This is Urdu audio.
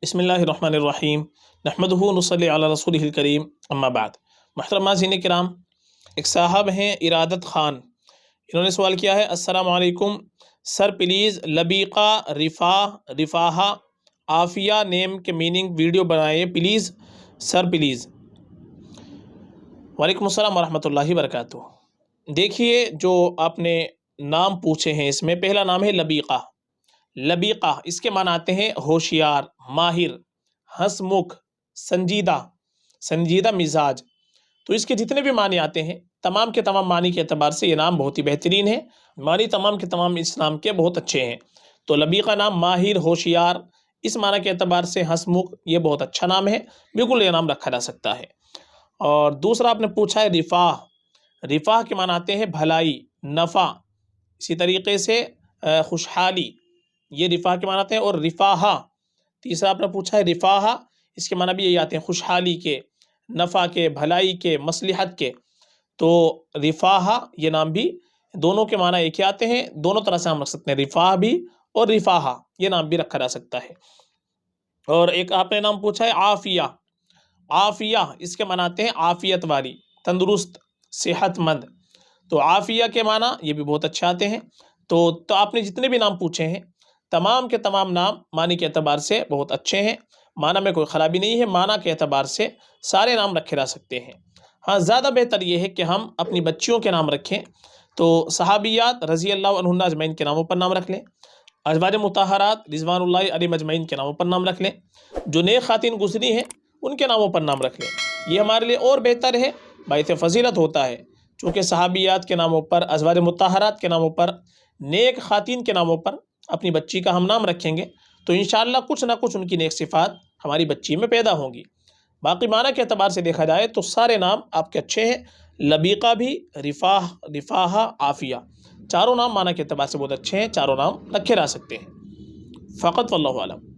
بسم اللہ الرحمن الرحیم نحمدہ نصلی علی رسولہ الکریم اما بعد۔ محترم ناظرین کرام، ایک صاحب ہیں ارادت خان، انہوں نے سوال کیا ہے: السلام علیکم سر، پلیز لبیقہ، رفاہہ، عافیہ نیم کے میننگ ویڈیو بنائیے پلیز سر، پلیز۔ وعلیکم السلام ورحمۃ اللہ وبرکاتہ۔ دیکھیے، جو آپ نے نام پوچھے ہیں اس میں پہلا نام ہے لبیقہ۔ لبیقہ اس کے معنی آتے ہیں ہوشیار، ماہر، ہنس مکھ، سنجیدہ مزاج۔ تو اس کے جتنے بھی معنی آتے ہیں، تمام کے تمام معنی کے اعتبار سے یہ نام بہت ہی بہترین ہے، معنی تمام کے تمام اس نام کے بہت اچھے ہیں۔ تو لبیقہ نام ماہر، ہوشیار، اس معنی کے اعتبار سے ہنس مکھ، یہ بہت اچھا نام ہے، بالکل یہ نام رکھا جا سکتا ہے۔ اور دوسرا آپ نے پوچھا ہے رفاہ۔ رفاہ کے معنی آتے ہیں بھلائی، نفع، اسی طریقے سے خوشحالی، یہ رفاہ کے معنی آتے ہیں۔ اور رفاہہ، تیسرا آپ نے پوچھا ہے رفاہہ، اس کے معنی بھی یہی آتے ہیں، خوشحالی کے، نفع کے، بھلائی کے، مصلحت کے۔ تو رفاہہ یہ نام بھی دونوں کے معنی ایک ہی آتے ہیں، دونوں طرح سے ہم رکھ سکتے ہیں، رفاہ بھی اور رفاہہ یہ نام بھی رکھا جا سکتا ہے۔ اور ایک آپ نے نام پوچھا ہے عافیہ۔ عافیہ اس کے معنی آتے ہیں عافیت والی، تندرست، صحت مند۔ تو عافیہ کے معنی یہ بھی بہت اچھے آتے ہیں۔ تو آپ نے جتنے بھی نام پوچھے ہیں، تمام کے تمام نام معنی کے اعتبار سے بہت اچھے ہیں، معنی میں کوئی خرابی نہیں ہے، معنی کے اعتبار سے سارے نام رکھے جا سکتے ہیں۔ ہاں، زیادہ بہتر یہ ہے کہ ہم اپنی بچیوں کے نام رکھیں، تو صحابیات رضی اللہ عنہن اجمعین کے ناموں پر نام رکھ لیں، ازواج مطہرات رضوان اللہ علیہم اجمعین کے ناموں پر نام رکھ لیں، جو نیک خواتین گزری ہیں ان کے ناموں پر نام رکھ لیں، یہ ہمارے لیے اور بہتر ہے، باعث فضیلت ہوتا ہے۔ چونکہ صحابیات کے ناموں پر، ازواج مطہرات کے ناموں پر، نیک خواتین کے ناموں پر اپنی بچی کا ہم نام رکھیں گے تو انشاءاللہ کچھ نہ کچھ ان کی نیک صفات ہماری بچی میں پیدا ہوں گی۔ باقی معنی کے اعتبار سے دیکھا جائے تو سارے نام آپ کے اچھے ہیں، لبیقہ بھی، رفاہہ، عافیہ، چاروں نام معنی کے اعتبار سے بہت اچھے ہیں، چاروں نام رکھے جا سکتے ہیں۔ فقط واللہ اعلم۔